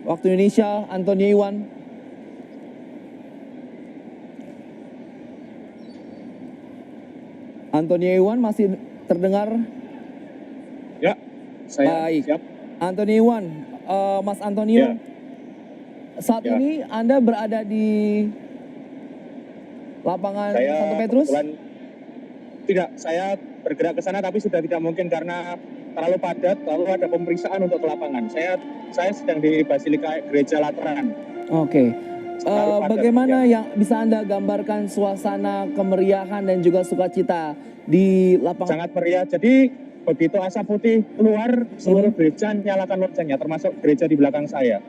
Waktu Indonesia, Antonio Iwan. Antonio Iwan masih terdengar? Ya, saya baik. siap. Antonio Iwan, Mas Antonio, Ya. saat Ya. ini Anda berada di lapangan Santo Petrus? Tidak, saya bergerak ke sana tapi sudah tidak mungkin karena terlalu padat, lalu ada pemeriksaan untuk ke lapangan. Saya sedang di Basilika Gereja Lateran. Oke. Bagaimana yang bisa Anda gambarkan suasana kemeriahan dan juga sukacita di lapangan? Sangat meriah. Jadi begitu asap putih keluar, seluruh gereja nyalakan loncengnya, termasuk gereja di belakang saya.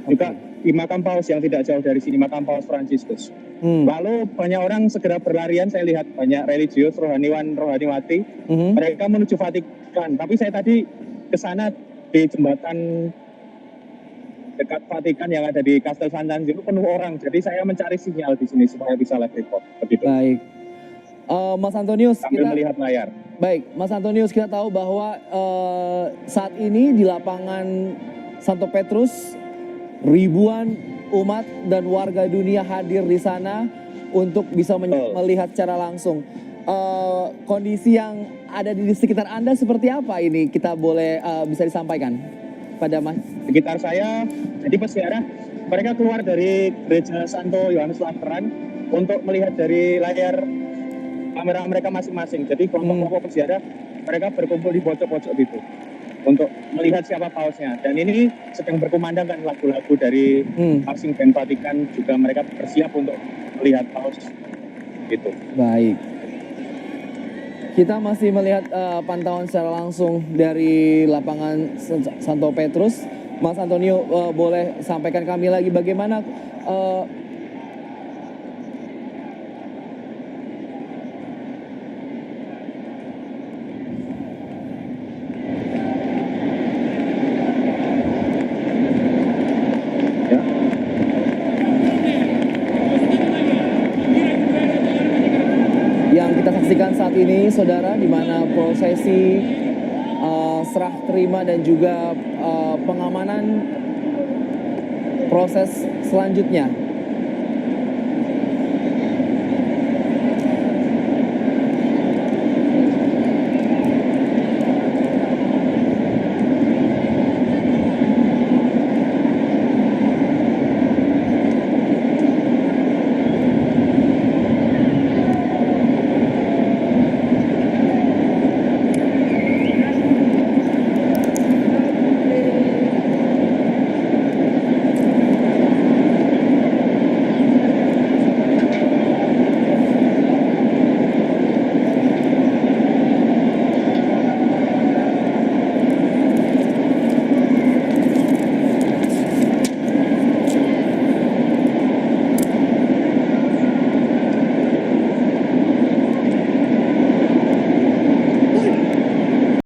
Juga di makam Paus yang tidak jauh dari sini, makam Paus Fransiskus. Lalu banyak orang segera berlarian, saya lihat banyak religius, rohaniwan, rohaniwati, mereka menuju Vatikan. Tapi saya tadi ke sana di jembatan dekat Vatikan yang ada di Castel Sant'Angelo penuh orang. Jadi saya mencari sinyal di sini supaya bisa live report. Begitu. Baik. Mas Antonius, sambil melihat layar. Baik, Mas Antonius, kita tahu bahwa saat ini di lapangan Santo Petrus ribuan umat dan warga dunia hadir di sana untuk bisa melihat secara langsung. Kondisi yang ada di sekitar Anda seperti apa ini? Kita boleh bisa disampaikan pada Mas? Sekitar saya, jadi peziarah mereka keluar dari gereja Santo Yohanes Lateran untuk melihat dari layar kamera mereka masing-masing. Jadi kelompok-kelompok peziarah mereka berkumpul di pojok-pojok gitu untuk melihat siapa pausnya. Dan ini sedang berkumandangkan lagu-lagu dari marching band Vatikan, juga mereka bersiap untuk melihat paus gitu. Baik. Kita masih melihat pantauan secara langsung dari lapangan Santo Petrus. Mas Antonio, boleh sampaikan kami lagi bagaimana yang kita saksikan saat ini, saudara, di mana prosesi serah terima dan juga pengamanan proses selanjutnya